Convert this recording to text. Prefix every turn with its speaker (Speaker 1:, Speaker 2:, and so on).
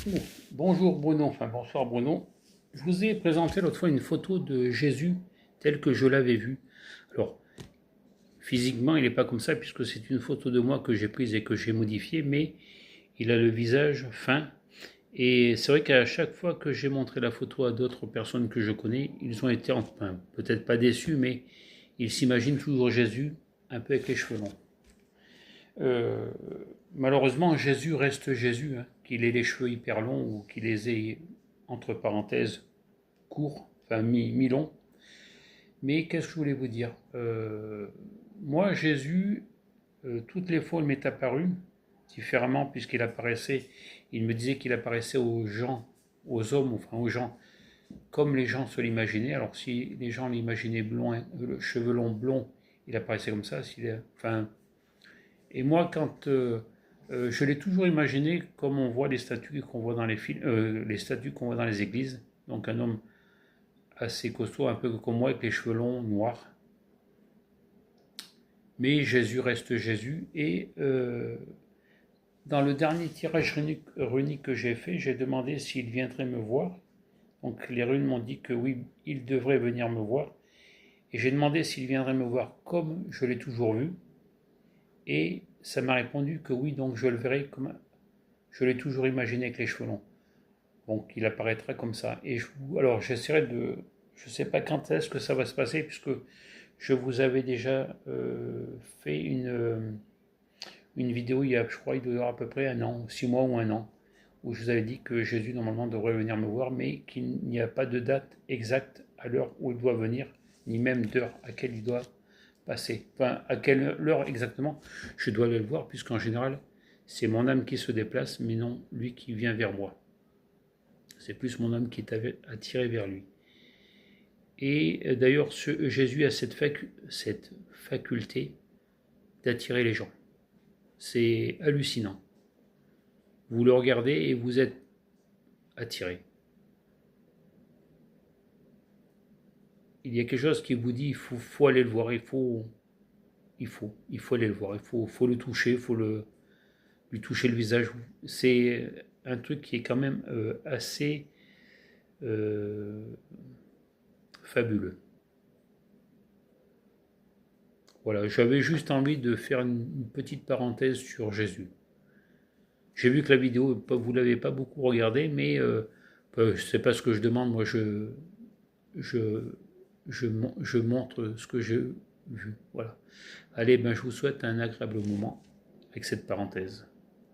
Speaker 1: Ouh, bonjour Bruno, enfin bonsoir Bruno. Je vous ai présenté l'autre fois une photo de Jésus tel que je l'avais vu. Alors, physiquement, il n'est pas comme ça puisque c'est une photo de moi que j'ai prise et que j'ai modifiée, mais il a le visage fin. Et c'est vrai qu'à chaque fois que j'ai montré la photo à d'autres personnes que je connais, ils ont été, enfin, peut-être pas déçus, mais ils s'imaginent toujours Jésus un peu avec les cheveux longs. Euh, Malheureusement, Jésus reste Jésus, hein, qu'il ait les cheveux hyper longs ou qu'il les ait, entre parenthèses, courts, enfin mi-longs. Mais qu'est-ce que je voulais vous dire? Moi, Jésus, toutes les fois, il m'est apparu différemment, puisqu'il apparaissait, il me disait qu'il apparaissait aux gens, aux hommes, enfin aux gens, comme les gens se l'imaginaient. Alors, si les gens l'imaginaient blond, cheveux longs blonds, il apparaissait comme ça. Enfin, et moi, quand je l'ai toujours imaginé comme on voit les statues qu'on voit dans les films, les statues qu'on voit dans les églises. Donc un homme assez costaud, un peu comme moi, avec les cheveux longs, noirs. Mais Jésus reste Jésus. Et dans le dernier tirage runique que j'ai fait, j'ai demandé s'il viendrait me voir. Donc les runes m'ont dit que oui, il devrait venir me voir. Et j'ai demandé s'il viendrait me voir comme je l'ai toujours vu. Et ça m'a répondu que oui, donc je le verrai comme je l'ai toujours imaginé avec les cheveux longs. Donc il apparaîtra comme ça. Et alors j'essaierai de... Je ne sais pas quand est-ce que ça va se passer, puisque je vous avais déjà fait une vidéo il y a, je crois, il doit y avoir à peu près un an, 6 mois ou un an, où je vous avais dit que Jésus normalement devrait venir me voir, mais qu'il n'y a pas de date exacte à l'heure où il doit venir, ni même d'heure à laquelle il doit passer. Enfin, à quelle heure exactement je dois aller le voir, puisqu'en général, c'est mon âme qui se déplace, mais non lui qui vient vers moi. C'est plus mon âme qui est attiré vers lui. Et d'ailleurs, Jésus a cette faculté d'attirer les gens. C'est hallucinant. Vous le regardez et vous êtes attiré. Il y a quelque chose qui vous dit il faut aller le voir, il faut aller le voir, faut le toucher, il faut lui toucher le visage. C'est un truc qui est quand même assez euh, fabuleux. Voilà, j'avais juste envie de faire une petite parenthèse sur Jésus. J'ai vu que la vidéo, vous ne l'avez pas beaucoup regardée, mais c'est pas ce que je demande. Moi, je, je montre ce que j'ai vu. Voilà. Allez, ben, je vous souhaite un agréable moment avec cette parenthèse.